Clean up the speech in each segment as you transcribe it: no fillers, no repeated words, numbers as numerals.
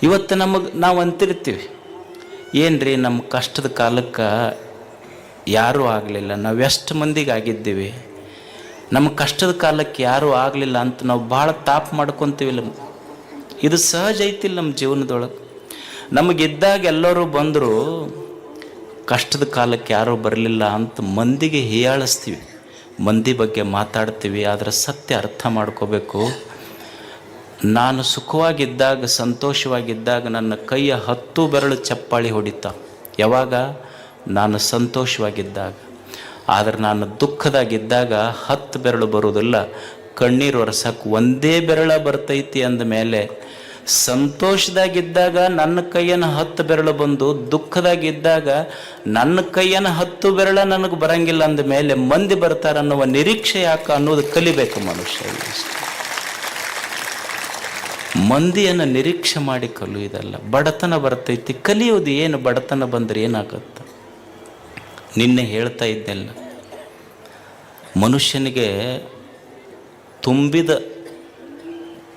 ಇವತ್ತು ನಾವು ಅಂತಿರ್ತೀವಿ, ಏನ್ರಿ ನಮ್ಮ ಕಷ್ಟದ ಕಾಲಕ್ಕೆ ಯಾರೂ ಆಗಲಿಲ್ಲ, ನಾವು ಎಷ್ಟು ಮಂದಿಗೆ ಆಗಿದ್ದೀವಿ, ನಮ್ಮ ಕಷ್ಟದ ಕಾಲಕ್ಕೆ ಯಾರೂ ಆಗಲಿಲ್ಲ ಅಂತ ನಾವು ಭಾಳ ತಾಪ ಮಾಡ್ಕೊತೀವಿಲ್ಲ. ಇದು ಸಹಜ ಐತಿಲ್ಲ ನಮ್ಮ ಜೀವನದೊಳಗೆ. ನಮಗಿದ್ದಾಗ ಎಲ್ಲರೂ ಬಂದರು, ಕಷ್ಟದ ಕಾಲಕ್ಕೆ ಯಾರೂ ಬರಲಿಲ್ಲ ಅಂತ ಮಂದಿಗೆ ಹೀಯಾಳಿಸ್ತೀವಿ, ಮಂದಿ ಬಗ್ಗೆ ಮಾತಾಡ್ತೀವಿ. ಆದರೆ ಸತ್ಯ ಅರ್ಥ ಮಾಡ್ಕೋಬೇಕು. ನಾನು ಸುಖವಾಗಿದ್ದಾಗ, ಸಂತೋಷವಾಗಿದ್ದಾಗ ನನ್ನ ಕೈಯ 10 ಬೆರಳು ಚಪ್ಪಾಳಿ ಹೊಡಿತಾ. ಯಾವಾಗ? ನಾನು ಸಂತೋಷವಾಗಿದ್ದಾಗ. ಆದರೆ ನಾನು ದುಃಖದಾಗಿದ್ದಾಗ 10 ಬೆರಳು ಬರೋದಿಲ್ಲ, ಕಣ್ಣೀರು ಒರೆಸಕ್ಕೆ ಒಂದೇ ಬೆರಳ ಬರ್ತೈತಿ. ಅಂದಮೇಲೆ ಸಂತೋಷದಾಗಿದ್ದಾಗ ನನ್ನ ಕೈಯನ್ನು 10 ಬೆರಳು ಬಂದು, ದುಃಖದಾಗಿದ್ದಾಗ ನನ್ನ ಕೈಯನ್ನು 10 ಬೆರಳ ನನಗೆ ಬರಂಗಿಲ್ಲ ಅಂದಮೇಲೆ ಮಂದಿ ಬರ್ತಾರೆ ಅನ್ನುವ ನಿರೀಕ್ಷೆ ಯಾಕೆ ಅನ್ನೋದು ಕಲಿಬೇಕು ಮನುಷ್ಯ. ಮಂದಿಯನ್ನು ನಿರೀಕ್ಷೆ ಮಾಡಿ ಕಲಿಯೋದಲ್ಲ. ಬಡತನ ಬರ್ತೈತಿ, ಕಲಿಯೋದು ಏನು? ಬಡತನ ಬಂದರೆ ಏನಾಗುತ್ತೆ? ನಿನ್ನೆ ಹೇಳ್ತಾ ಇದ್ದೆಲ್ಲ, ಮನುಷ್ಯನಿಗೆ ತುಂಬಿದ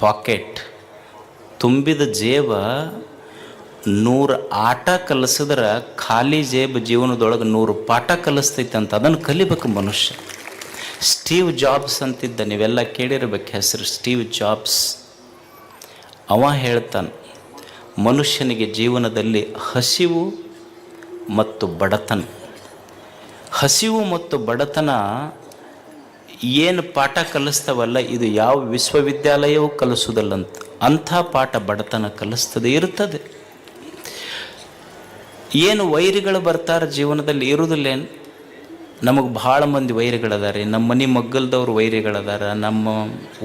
ಪಾಕೆಟ್, ತುಂಬಿದ ಜೇಬ 100 ಆಟ ಕಲಿಸಿದ್ರೆ ಖಾಲಿ ಜೇಬು ಜೀವನದೊಳಗೆ 100 ಪಾಠ ಕಲಿಸ್ತೈತೆ ಅಂತ. ಅದನ್ನು ಕಲಿಬೇಕು ಮನುಷ್ಯ. ಸ್ಟೀವ್ ಜಾಬ್ಸ್ ಅಂತಿದ್ದ, ನೀವೆಲ್ಲ ಕೇಳಿರ್ಬೇಕು ಹೆಸರು, ಸ್ಟೀವ್ ಜಾಬ್ಸ್. ಅವ ಹೇಳ್ತಾನೆ, ಮನುಷ್ಯನಿಗೆ ಜೀವನದಲ್ಲಿ ಹಸಿವು ಮತ್ತು ಬಡತನ, ಹಸಿವು ಮತ್ತು ಬಡತನ ಏನು ಪಾಠ ಕಲಿಸ್ತಾವಲ್ಲ, ಇದು ಯಾವ ವಿಶ್ವವಿದ್ಯಾಲಯವೂ ಕಲಿಸೋದಲ್ಲಂತ. ಅಂಥ ಪಾಠ ಬಡತನ ಕಲಿಸ್ತದೆ, ಇರ್ತದೆ. ಏನು ವೈರಿಗಳು ಬರ್ತಾರೆ ಜೀವನದಲ್ಲಿ, ಇರುವುದಿಲ್ಲೇನು? ನಮಗೆ ಭಾಳ ಮಂದಿ ವೈರಿಗಳದಾರೆ. ನಮ್ಮ ಮನೆ ಮಗ್ಗಲ್ದವ್ರು ವೈರಿಗಳದಾರ, ನಮ್ಮ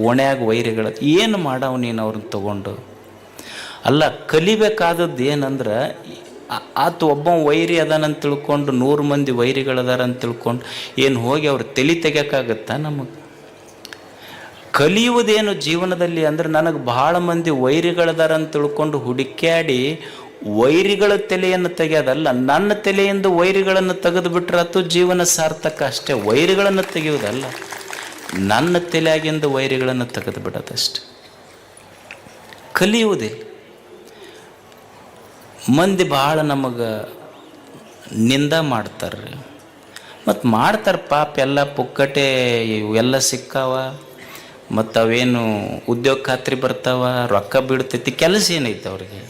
ಓಣ್ಯಾಗ ವೈರಿಗಳ. ಏನು ಮಾಡವು ನೀನು ಅವ್ರನ್ನ ತಗೊಂಡು? ಅಲ್ಲ, ಕಲಿಬೇಕಾದದ್ದು ಏನಂದ್ರೆ, ಆತ ಒಬ್ಬ ವೈರಿ ಅದಾನಂತ ತಿಳ್ಕೊಂಡು 100 ಮಂದಿ ವೈರಿಗಳದಾರ ಅಂತ ತಿಳ್ಕೊಂಡು ಏನು ಹೋಗಿ ಅವ್ರು ತಲೆ ತೆಗಿಯೋಕ್ಕಾಗತ್ತಾ? ನಮಗೆ ಕಲಿಯುವುದೇನು ಜೀವನದಲ್ಲಿ ಅಂದ್ರೆ, ನನಗೆ ಭಾಳ ಮಂದಿ ವೈರಿಗಳದಾರ ಅಂತ ತಿಳ್ಕೊಂಡು ಹುಡುಕ್ಯಾಡಿ ವೈರಿಗಳ ತಲೆಯನ್ನು ತೆಗೆಯೋದಲ್ಲ, ನನ್ನ ತಲೆಯಿಂದ ವೈರಿಗಳನ್ನು ತೆಗೆದು ಬಿಟ್ರೆ ಅದು ಜೀವನ ಸಾರ್ಥಕ ಅಷ್ಟೇ. ವೈರಿಗಳನ್ನು ತೆಗೆಯುವುದಲ್ಲ, ನನ್ನ ತಲೆಯಾಗಿಂದ ವೈರಿಗಳನ್ನು ತೆಗೆದು ಬಿಡೋದಷ್ಟೆ. ಕಲಿಯುವುದಿಲ್ಲ. ಮಂದಿ ಭಾಳ ನಮಗೆ ನಿಂದ ಮಾಡ್ತಾರೆ, ಮತ್ತು ಮಾಡ್ತಾರೆ ಪಾಪ. ಎಲ್ಲ ಪುಕ್ಕಟೆ ಇವೆಲ್ಲ ಸಿಕ್ಕಾವ, ಮತ್ತು ಅವೇನು ಉದ್ಯೋಗ ಖಾತ್ರಿ ಬರ್ತಾವ, ರೊಕ್ಕ ಬಿಡ್ತೈತಿ, ಕೆಲಸ ಏನೈತೆ ಅವ್ರಿಗೆ?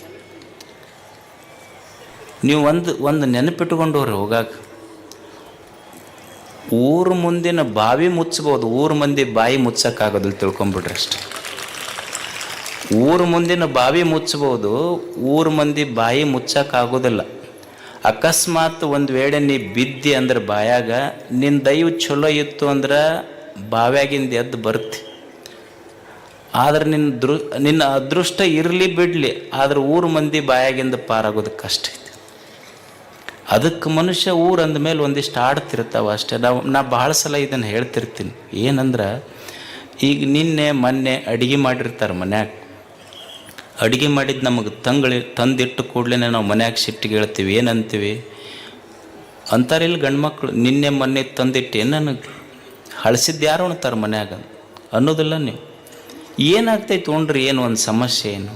ನೀವು ಒಂದು ನೆನಪಿಟ್ಕೊಂಡವ್ರಿ ಹೋಗಾಗ, ಊರು ಮುಂದಿನ ಬಾವಿ ಮುಚ್ಚಬೋದು, ಊರು ಮಂದಿ ಬಾಯಿ ಮುಚ್ಚಕ್ಕಾಗೋದಿಲ್ಲ, ತಿಳ್ಕೊಂಬಿಡ್ರಿ ಅಷ್ಟೆ. ಊರು ಮುಂದಿನ ಬಾವಿ ಮುಚ್ಚಬೋದು, ಊರು ಮಂದಿ ಬಾಯಿ ಮುಚ್ಚಕ್ಕಾಗೋದಿಲ್ಲ. ಅಕಸ್ಮಾತ್ ಒಂದು ವೇಳೆ ನೀ ಬಿದ್ದಿ ಅಂದ್ರೆ ಬಾಯಾಗ, ನಿನ್ನ ದೈವ ಚಲೋ ಇತ್ತು ಅಂದ್ರೆ ಬಾವ್ಯಾಗಿಂದ ಎದ್ದು ಬರ್ತಿ. ಆದ್ರೆ ನಿನ್ನ ಅದೃಷ್ಟ ಇರಲಿ ಬಿಡಲಿ, ಆದ್ರೆ ಊರು ಮಂದಿ ಬಾಯಾಗಿಂದ ಪಾರಾಗೋದು ಕಷ್ಟ ಐತಿ. ಅದಕ್ಕೆ ಮನುಷ್ಯ ಊರು ಅಂದಮೇಲೆ ಒಂದಿಷ್ಟು ಆಡ್ತಿರ್ತಾವೆ ಅಷ್ಟೇ. ನಾ ಭಾಳ ಸಲ ಇದನ್ನು ಹೇಳ್ತಿರ್ತೀನಿ. ಏನಂದ್ರೆ, ಈಗ ನಿನ್ನೆ ಮೊನ್ನೆ ಅಡುಗೆ ಮಾಡಿರ್ತಾರೆ ಮನ್ಯಾಗ, ಅಡುಗೆ ಮಾಡಿದ್ದು ನಮಗೆ ತಂದಿಟ್ಟು ಕೂಡಲೇ ನಾವು ಮನ್ಯಾಗ ಸಿಟ್ಟಿಗೆ ಹೇಳ್ತೀವಿ. ಏನಂತೀವಿ ಅಂತಾರಿಲ್ಲ ಗಂಡ್ಮಕ್ಳು, ನಿನ್ನೆ ಮೊನ್ನೆ ತಂದಿಟ್ಟು ಏನು ನನಗೆ ಹಳಸಿದ್ದು ಯಾರು ಉಣ್ತಾರೆ ಮನ್ಯಾಗ ಅನ್ನೋದಿಲ್ಲ ನೀವು. ಏನಾಗ್ತೈತೆ ಉಣ್ರಿ, ಏನು ಒಂದು ಸಮಸ್ಯೆ ಏನು?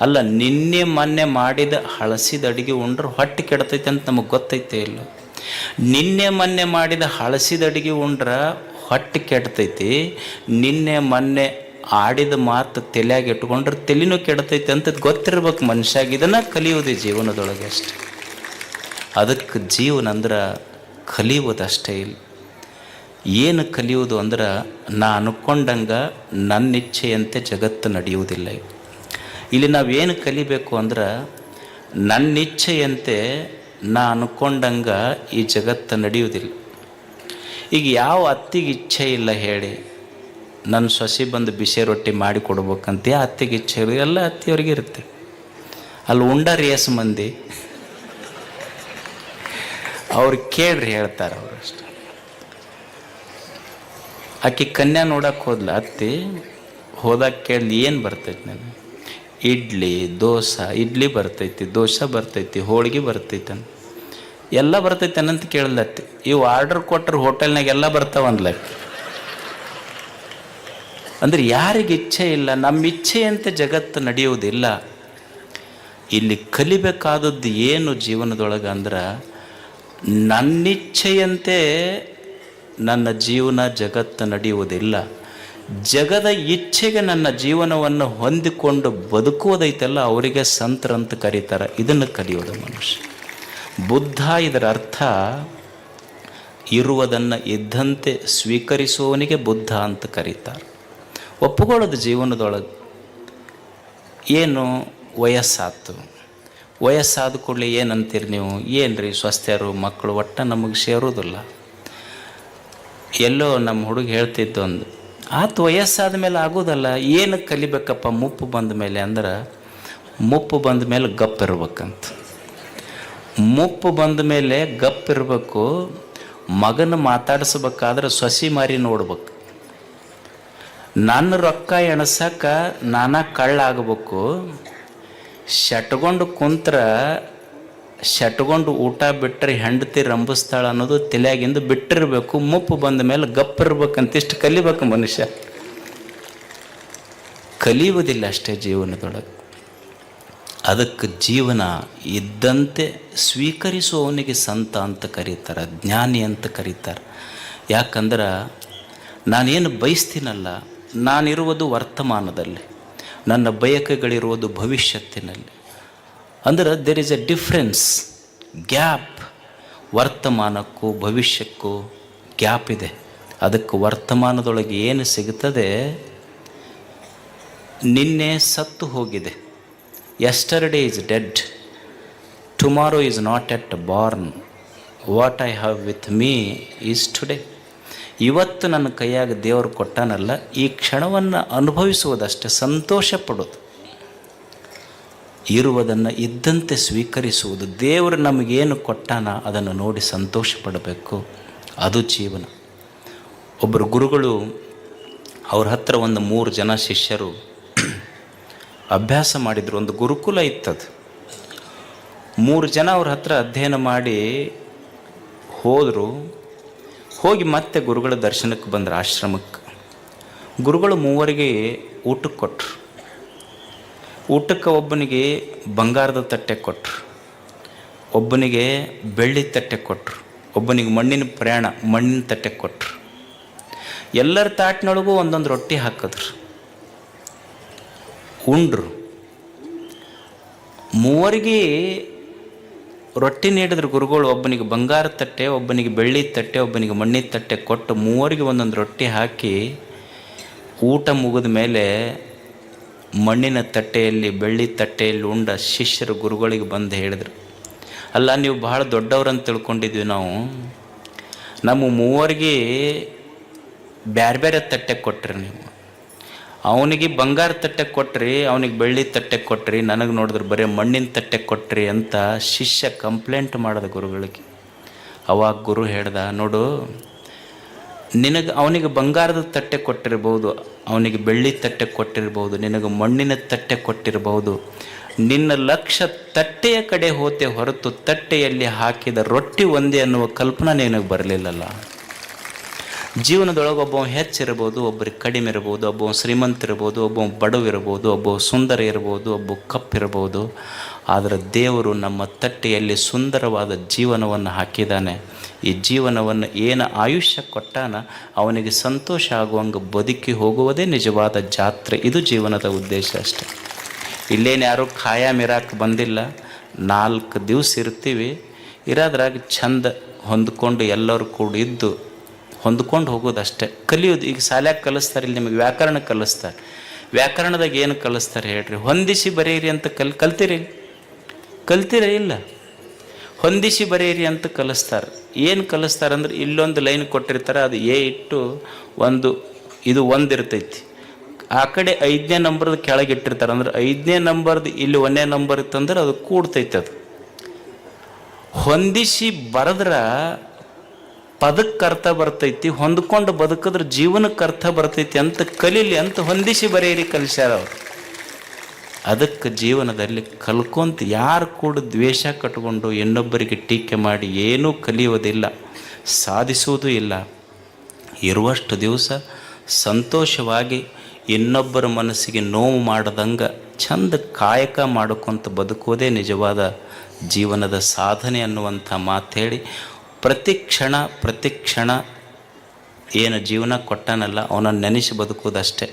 ಅಲ್ಲ, ನಿನ್ನೆ ಮೊನ್ನೆ ಮಾಡಿದ ಹಳಸಿದ ಅಡುಗೆ ಉಂಡ್ರೆ ಹೊಟ್ಟೆ ಕೆಡ್ತೈತೆ ಅಂತ ನಮಗೆ ಗೊತ್ತೈತೆ ಇಲ್ಲ? ನಿನ್ನೆ ಮೊನ್ನೆ ಮಾಡಿದ ಹಳಸಿದ ಅಡುಗೆ ಉಂಡ್ರೆ ಹೊಟ್ಟೆ ಕೆಡ್ತೈತಿ, ನಿನ್ನೆ ಮೊನ್ನೆ ಆಡಿದ ಮಾತು ತಲೆಯಾಗಿ ಇಟ್ಕೊಂಡ್ರೆ ತಲೆನೂ ಕೆಡ್ತೈತೆ ಅಂತ ಗೊತ್ತಿರ್ಬೇಕು ಮನುಷ್ಯಾಗ. ಇದನ್ನು ಕಲಿಯೋದೇ ಜೀವನದೊಳಗೆ ಅಷ್ಟೆ. ಅದಕ್ಕೆ ಜೀವನ ಅಂದ್ರೆ ಕಲಿಯುವುದಷ್ಟೇ ಇಲ್ಲ. ಏನು ಕಲಿಯುವುದು ಅಂದ್ರೆ, ನಾ ಅನ್ಕೊಂಡಂಗೆ ನನ್ನ ಇಚ್ಛೆಯಂತೆ ಜಗತ್ತು ನಡೆಯುವುದಿಲ್ಲ. ಇಲ್ಲಿ ನಾವೇನು ಕಲಿಬೇಕು ಅಂದ್ರೆ, ನನ್ನ ಇಚ್ಛೆಯಂತೆ ನಾ ಅನ್ಕೊಂಡಂಗೆ ಈ ಜಗತ್ತು ನಡೆಯುವುದಿಲ್ಲ. ಈಗ ಯಾವ ಅತ್ತಿಗೆ ಇಚ್ಛೆ ಇಲ್ಲ ಹೇಳಿ, ನನ್ನ ಸೊಸೆ ಬಂದು ಬಿಸಿ ರೊಟ್ಟಿ ಮಾಡಿ ಕೊಡ್ಬೇಕಂತ ಆ ಅತ್ತಿಗೆ ಇಚ್ಛೆ ಇರೋ, ಎಲ್ಲ ಅತ್ತಿಯವ್ರಿಗೆ ಇರುತ್ತೆ. ಅಲ್ಲಿ ಉಂಡಾರ ಎಸ್ ಮಂದಿ ಅವ್ರು ಕೇಳ್ರಿ ಹೇಳ್ತಾರೆ ಅವ್ರು ಅಷ್ಟೆ. ಆಕೆ ಕನ್ಯಾ ನೋಡಕ್ಕೆ ಹೋದ್ಲ ಅತ್ತಿ, ಹೋದಾಗ ಕೇಳಿ ಏನು ಬರ್ತೈತಿ ನಾನು? ಇಡ್ಲಿ ದೋಸೆ, ಇಡ್ಲಿ ಬರ್ತೈತಿ, ದೋಸೆ ಬರ್ತೈತಿ, ಹೋಳಿಗೆ ಬರ್ತೈತೆ, ಎಲ್ಲ ಬರ್ತೈತೆ ಅನ್ನಂತ ಕೇಳಲತ್ತಿ. ಇವು ಆರ್ಡರ್ ಕೊಟ್ಟರೆ ಹೋಟೆಲ್ನಾಗ ಎಲ್ಲ ಬರ್ತಾವಂದ್ಲತ್ತಿ. ಅಂದ್ರೆ ಯಾರಿಗೆ ಇಚ್ಛೆ ಇಲ್ಲ, ನಮ್ಮ ಇಚ್ಛೆಯಂತೆ ಜಗತ್ತು ನಡೆಯುವುದಿಲ್ಲ. ಇಲ್ಲಿ ಕಲಿಬೇಕಾದದ್ದು ಏನು ಜೀವನದೊಳಗೆ ಅಂದ್ರೆ, ನನ್ನಿಚ್ಛೆಯಂತೆ ನನ್ನ ಜೀವನ ಜಗತ್ತು ನಡೆಯುವುದಿಲ್ಲ, ಜಗದ ಇಚ್ಛೆಗೆ ನನ್ನ ಜೀವನವನ್ನು ಹೊಂದಿಕೊಂಡು ಬದುಕುವುದೈತಲ್ಲ ಅವರಿಗೆ ಸಂತರಂತ ಕರೀತಾರೆ. ಇದನ್ನು ಕಲಿಯೋದು ಮನುಷ್ಯ. ಬುದ್ಧ ಇದರ ಅರ್ಥ ಇರುವುದನ್ನು ಇದ್ದಂತೆ ಸ್ವೀಕರಿಸುವವನಿಗೆ ಬುದ್ಧ ಅಂತ ಕರೀತಾರೆ. ಒಪ್ಪುಕೊಳ್ಳೋದು ಜೀವನದೊಳಗೆ. ಏನು ವಯಸ್ಸಾತು, ವಯಸ್ಸಾದ ಕೂಡಲೇ ಏನಂತೀರಿ ನೀವು? ಏನು ರೀ ಸ್ವಸ್ಥರು ಮಕ್ಕಳು ಒಟ್ಟು ನಮಗೆ ಸೇರೋದಿಲ್ಲ. ಎಲ್ಲೋ ನಮ್ಮ ಹುಡುಗ ಹೇಳ್ತಿದ್ದು ಒಂದು ವಯಸ್ಸಾದ ಮೇಲೆ ಆಗೋದಲ್ಲ. ಏನು ಕಲಿಬೇಕಪ್ಪ ಮುಪ್ಪು ಬಂದ ಮೇಲೆ ಅಂದ್ರೆ, ಮುಪ್ಪು ಬಂದ ಮೇಲೆ ಗಪ್ಪಿರ್ಬೇಕಂತ. ಮುಪ್ಪು ಬಂದ ಮೇಲೆ ಗಪ್ಪಿರ್ಬೇಕು. ಮಗನ ಮಾತಾಡಿಸ್ಬೇಕಾದ್ರೆ ಸೊಸಿ ಮಾರಿ ನೋಡ್ಬೇಕು. ನನ್ನ ರೊಕ್ಕ ಎಣಸಕ್ಕೆ ನಾನಾ ಕಳ್ಳಾಗಬೇಕು. ಶಟ್ಕೊಂಡು ಕುಂತ್ರ ಶಟ್ಕೊಂಡು ಊಟ ಬಿಟ್ಟರೆ ಹೆಂಡತಿ ರಂಭಿಸ್ತಾಳ ಅನ್ನೋದು ತಲೆಯಾಗಿಂದ ಬಿಟ್ಟಿರಬೇಕು. ಮುಪ್ಪು ಬಂದ ಮೇಲೆ ಗಪ್ಪಿರ್ಬೇಕಂತಿಷ್ಟು ಕಲಿಬೇಕು ಮನುಷ್ಯ. ಕಲಿಯುವುದಿಲ್ಲ ಅಷ್ಟೇ ಜೀವನದೊಳಗೆ. ಅದಕ್ಕೆ ಜೀವನ ಇದ್ದಂತೆ ಸ್ವೀಕರಿಸುವವನಿಗೆ ಸಂತ ಅಂತ ಕರೀತಾರೆ, ಜ್ಞಾನಿ ಅಂತ ಕರೀತಾರೆ. ಯಾಕಂದ್ರೆ ನಾನೇನು ಬಯಸ್ತೀನಲ್ಲ, ನಾನಿರುವುದು ವರ್ತಮಾನದಲ್ಲಿ, ನನ್ನ ಬಯಕೆಗಳಿರುವುದು ಭವಿಷ್ಯತ್ತಿನಲ್ಲಿ. ಅಂದ್ರೆ there is a difference, gap. ವರ್ತಮಾನಕ್ಕೂ ಭವಿಷ್ಯಕ್ಕೂ ಗ್ಯಾಪ್ ಇದೆ. ಅದಕ್ಕೆ ವರ್ತಮಾನದೊಳಗೆ ಏನು ಸಿಗುತ್ತದೆ, ನಿನ್ನೆ ಸತ್ತು ಹೋಗಿದೆ. Yesterday is dead, tomorrow is not yet born, what I have with me is today. ಇವತ್ತು ನನ್ನ ಕೈಯಾಗ ದೇವರು ಕೊಟ್ಟಾನಲ್ಲ, ಈ ಕ್ಷಣವನ್ನು ಅನುಭವಿಸುವುದಷ್ಟೇ, ಸಂತೋಷ ಪಡೋದು. ಇರುವುದನ್ನು ಇದ್ದಂತೆ ಸ್ವೀಕರಿಸುವುದು. ದೇವರು ನಮಗೇನು ಕೊಟ್ಟಾನ ಅದನ್ನು ನೋಡಿ ಸಂತೋಷ ಪಡಬೇಕು. ಅದು ಜೀವನ. ಒಬ್ಬರು ಗುರುಗಳು, ಅವ್ರ ಹತ್ರ ಒಂದು 3 ಜನ ಶಿಷ್ಯರು ಅಭ್ಯಾಸ ಮಾಡಿದರು. ಒಂದು ಗುರುಕುಲ ಇತ್ತದು. 3 ಜನ ಅವ್ರ ಹತ್ರ ಅಧ್ಯಯನ ಮಾಡಿ ಹೋದರು. ಹೋಗಿ ಮತ್ತೆ ಗುರುಗಳ ದರ್ಶನಕ್ಕೆ ಬಂದರು ಆಶ್ರಮಕ್ಕೆ. ಗುರುಗಳು 3 ಊಟಕ್ಕೆ ಕೊಟ್ಟರು. ಊಟಕ್ಕೆ ಒಬ್ಬನಿಗೆ ಬಂಗಾರದ ತಟ್ಟೆ ಕೊಟ್ಟರು, ಒಬ್ಬನಿಗೆ ಬೆಳ್ಳಿ ತಟ್ಟೆ ಕೊಟ್ಟರು, ಒಬ್ಬನಿಗೆ ಮಣ್ಣಿನ ತಟ್ಟೆ ಕೊಟ್ಟರು. ಎಲ್ಲರ ತಾಟಿನೊಳಗೂ ಒಂದೊಂದು ರೊಟ್ಟಿ ಹಾಕಿದ್ರು. ಉಂಡ್ರು. 3 ರೊಟ್ಟಿ ನೀಡಿದ್ರು ಗುರುಗಳು. ಒಬ್ಬನಿಗೆ ಬಂಗಾರ ತಟ್ಟೆ, ಒಬ್ಬನಿಗೆ ಬೆಳ್ಳಿ ತಟ್ಟೆ, ಒಬ್ಬನಿಗೆ ಮಣ್ಣಿನ ತಟ್ಟೆ ಕೊಟ್ಟು 3 ಒಂದೊಂದು ರೊಟ್ಟಿ ಹಾಕಿ ಊಟ ಮುಗಿದ ಮೇಲೆ ಮಣ್ಣಿನ ತಟ್ಟೆಯಲ್ಲಿ ಬೆಳ್ಳಿ ತಟ್ಟೆಯಲ್ಲಿ ಉಂಡ ಶಿಷ್ಯರು ಗುರುಗಳಿಗೆ ಬಂದು ಹೇಳಿದರು, ಅಲ್ಲ ನೀವು ಬಹಳ ದೊಡ್ಡವ್ರಂತ ತಿಳ್ಕೊಂಡಿದ್ವಿ ನಾವು. ನಮ್ಮ 3 ಬೇರೆ ಬೇರೆ ತಟ್ಟೆ ಕೊಟ್ರಿ ನೀವು. ಅವನಿಗೆ ಬಂಗಾರ ತಟ್ಟೆ ಕೊಟ್ರಿ, ಅವನಿಗೆ ಬೆಳ್ಳಿ ತಟ್ಟೆ ಕೊಟ್ರಿ, ನನಗೆ ನೋಡಿದ್ರೆ ಬರೀ ಮಣ್ಣಿನ ತಟ್ಟೆ ಕೊಟ್ರಿ ಅಂತ ಶಿಷ್ಯ ಕಂಪ್ಲೇಂಟ್ ಮಾಡಿದ ಗುರುಗಳಿಗೆ. ಅವಾಗ ಗುರು ಹೇಳ್ದ, ನೋಡು, ಅವನಿಗೆ ಬಂಗಾರದ ತಟ್ಟೆ ಕೊಟ್ಟಿರ್ಬೋದು, ಅವನಿಗೆ ಬೆಳ್ಳಿ ತಟ್ಟೆ ಕೊಟ್ಟಿರ್ಬೋದು, ನಿನಗೆ ಮಣ್ಣಿನ ತಟ್ಟೆ ಕೊಟ್ಟಿರ್ಬೋದು. ನಿನ್ನ ಲಕ್ಷ್ಯ ತಟ್ಟೆಯ ಕಡೆ ಹೋತೆ ಹೊರತು ತಟ್ಟೆಯಲ್ಲಿ ಹಾಕಿದ ರೊಟ್ಟಿ ಒಂದೇ ಅನ್ನುವ ಕಲ್ಪನೆ ನಿನಗೆ ಬರಲಿಲ್ಲಲ್ಲ. ಜೀವನದೊಳಗೆ ಒಬ್ಬ ಹೆಚ್ಚಿರ್ಬೋದು, ಒಬ್ಬರಿಗೆ ಕಡಿಮೆ ಇರ್ಬೋದು, ಒಬ್ಬ ಶ್ರೀಮಂತ ಇರ್ಬೋದು, ಒಬ್ಬ ಬಡವಿರ್ಬೋದು, ಒಬ್ಬ ಸುಂದರ ಇರ್ಬೋದು, ಒಬ್ಬ ಕಪ್ಪಿರ್ಬೋದು. ಆದರೆ ದೇವರು ನಮ್ಮ ತಟ್ಟೆಯಲ್ಲಿ ಸುಂದರವಾದ ಜೀವನವನ್ನು ಹಾಕಿದ್ದಾನೆ. ಈ ಜೀವನವನ್ನು ಏನು ಆಯುಷ್ಯ ಕೊಟ್ಟಾನ ಅವನಿಗೆ ಸಂತೋಷ ಆಗುವಂಗೆ ಬದುಕಿ ಹೋಗುವುದೇ ನಿಜವಾದ ಜಾತ್ರೆ. ಇದು ಜೀವನದ ಉದ್ದೇಶ ಅಷ್ಟೆ. ಇಲ್ಲೇನು ಯಾರೂ ಖಾಯಮಿರಾಕ್ಕೆ ಬಂದಿಲ್ಲ. 4 ದಿವಸ ಇರ್ತೀವಿ. ಇರೋದ್ರಾಗ ಚಂದ ಹೊಂದ್ಕೊಂಡು ಎಲ್ಲರೂ ಕೂಡ ಇದ್ದು ಹೊಂದ್ಕೊಂಡು ಹೋಗೋದಷ್ಟೇ. ಕಲಿಯೋದು. ಈಗ ಶಾಲ್ಯಾಗ ಕಲಿಸ್ತಾರೆ, ಇಲ್ಲಿ ನಿಮಗೆ ವ್ಯಾಕರಣ ಕಲಿಸ್ತಾರೆ. ವ್ಯಾಕರಣದಾಗ ಏನು ಕಲಿಸ್ತಾರೆ ಹೇಳ್ರಿ? ಹೊಂದಿಸಿ ಬರೆಯಿರಿ ಅಂತ ಕಲ್ತೀರ ಇಲ್ಲ? ಹೊಂದಿಸಿ ಬರೆಯಿರಿ ಅಂತ ಕಲಿಸ್ತಾರೆ. ಏನು ಕಲಿಸ್ತಾರೆ ಅಂದ್ರೆ, ಇಲ್ಲೊಂದು ಲೈನ್ ಕೊಟ್ಟಿರ್ತಾರೆ, ಅದು ಇಟ್ಟು ಇದು 1 ಇರ್ತೈತಿ. ಆ ಕಡೆ 5ನೇ ನಂಬರ್ದು ಕೆಳಗೆ ಇಟ್ಟಿರ್ತಾರೆ. ಅಂದ್ರೆ 5ನೇ ನಂಬರ್ದು ಇಲ್ಲಿ 1ನೇ ನಂಬರ್ ಇತ್ತಂದ್ರೆ ಅದು ಕೂಡ್ತೈತೆ. ಅದು ಹೊಂದಿಸಿ ಬರೆದ್ರೆ ಪದಕ್ಕೆ ಅರ್ಥ ಬರ್ತೈತಿ, ಹೊಂದ್ಕೊಂಡು ಬದುಕಿದ್ರೆ ಜೀವನಕ್ಕೆ ಅರ್ಥ ಬರ್ತೈತಿ ಅಂತ ಕಲೀಲಿ ಅಂತ ಹೊಂದಿಸಿ ಬರೆಯಿರಿ ಕಲಿಸ್ಯಾರ ಅವರು. ಅದಕ್ಕೆ ಜೀವನದಲ್ಲಿ ಕಲ್ಕೊಂತ ಯಾರು ಕೂಡ ದ್ವೇಷ ಕಟ್ಕೊಂಡು ಇನ್ನೊಬ್ಬರಿಗೆ ಟೀಕೆ ಮಾಡಿ ಏನೂ ಕಲಿಯೋದಿಲ್ಲ, ಸಾಧಿಸುವುದೂ ಇಲ್ಲ. ಇರುವಷ್ಟು ದಿವಸ ಸಂತೋಷವಾಗಿ ಇನ್ನೊಬ್ಬರ ಮನಸ್ಸಿಗೆ ನೋವು ಮಾಡದಂಗೆ ಚಂದ ಕಾಯಕ ಮಾಡ್ಕೊತ ಬದುಕೋದೇ ನಿಜವಾದ ಜೀವನದ ಸಾಧನೆ ಅನ್ನುವಂಥ ಮಾತು ಹೇಳಿ, ಪ್ರತಿ ಕ್ಷಣ ಏನು ಜೀವನ ಕೊಟ್ಟನಲ್ಲ ಅವನನ್ನು ನೆನೆಸಿ ಬದುಕೋದಷ್ಟೇ.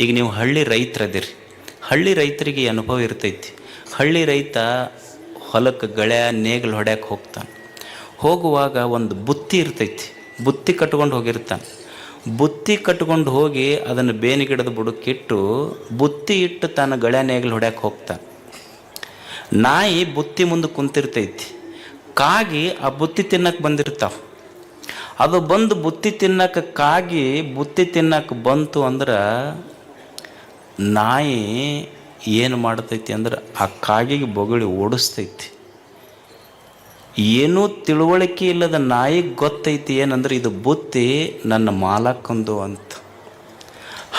ಈಗ ನೀವು ಹಳ್ಳಿ ರೈತರದಿರಿ, ಹಳ್ಳಿ ರೈತರಿಗೆ ಅನುಭವ ಇರ್ತೈತಿ. ಹಳ್ಳಿ ರೈತ ಹೊಲಕ್ಕೆ ಗಳೆ ನೇಗಿಲು ಹೊಡ್ಯಕ್ಕೆ ಹೋಗ್ತಾನೆ. ಹೋಗುವಾಗ ಒಂದು ಬುತ್ತಿ ಇರ್ತೈತಿ, ಬುತ್ತಿ ಕಟ್ಕೊಂಡು ಹೋಗಿರ್ತಾನೆ. ಬುತ್ತಿ ಕಟ್ಕೊಂಡು ಹೋಗಿ ಅದನ್ನು ಬೇನಿಗಿಡದ ಬುಡಕ್ಕಿಟ್ಟು ಬುತ್ತಿ ಇಟ್ಟು ತಾನು ಗಳೆ ನೇಗಿಲು ಹೊಡ್ಯಕ್ಕೆ ಹೋಗ್ತಾನೆ. ನಾಯಿ ಬುತ್ತಿ ಮುಂದೆ ಕುಂತಿರ್ತೈತಿ, ಕಾಗಿ ಆ ಬುತ್ತಿ ತಿನ್ನಕ್ಕೆ ಬಂದಿರ್ತಾವೆ. ಅದು ಬಂದು ಬುತ್ತಿ ತಿನ್ನಕ್ಕೆ ಕಾಗಿ ಬುತ್ತಿ ತಿನ್ನಕ್ಕೆ ಬಂತು ಅಂದ್ರೆ ನಾಯಿ ಏನು ಮಾಡ್ತೈತಿ ಅಂದ್ರೆ ಆ ಕಾಗಿಗೆ ಬೊಗಳಿ ಓಡಿಸ್ತೈತಿ. ಏನೂ ತಿಳುವಳಿಕೆ ಇಲ್ಲದ ನಾಯಿಗೆ ಗೊತ್ತೈತಿ ಏನಂದ್ರೆ ಇದು ಬುತ್ತಿ ನನ್ನ ಮಾಲಕ್ಕಂದು ಅಂತ.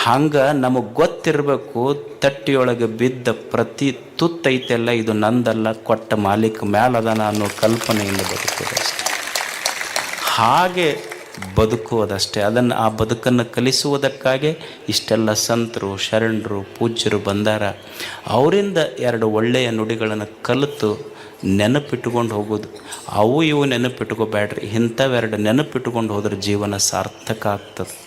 ಹಂಗೆ ನಮಗೆ ಗೊತ್ತಿರಬೇಕು, ತಟ್ಟಿಯೊಳಗೆ ಬಿದ್ದ ಪ್ರತಿ ತುತ್ತೈತೆಲ್ಲ ಇದು ನಂದಲ್ಲ, ಕೊಟ್ಟ ಮಾಲೀಕ ಮ್ಯಾಲದನ ಅನ್ನೋ ಕಲ್ಪನೆಯಿಂದ ಬದುಕೋದಷ್ಟೆ. ಹಾಗೆ ಬದುಕುವುದಷ್ಟೇ. ಆ ಬದುಕನ್ನು ಕಲಿಸುವುದಕ್ಕಾಗಿ ಇಷ್ಟೆಲ್ಲ ಸಂತರು, ಶರಣರು, ಪೂಜ್ಯರು ಬಂದಾರ. ಅವರಿಂದ 2 ಒಳ್ಳೆಯ ನುಡಿಗಳನ್ನು ಕಲಿತು ನೆನಪಿಟ್ಕೊಂಡು ಹೋಗೋದು. ಅವು ಇವು ನೆನಪಿಟ್ಕೋಬೇಡ್ರಿ, ಇಂಥವೆರಡು ನೆನಪಿಟ್ಕೊಂಡು ಹೋದ್ರೆ ಜೀವನ ಸಾರ್ಥಕ ಆಗ್ತದೆ.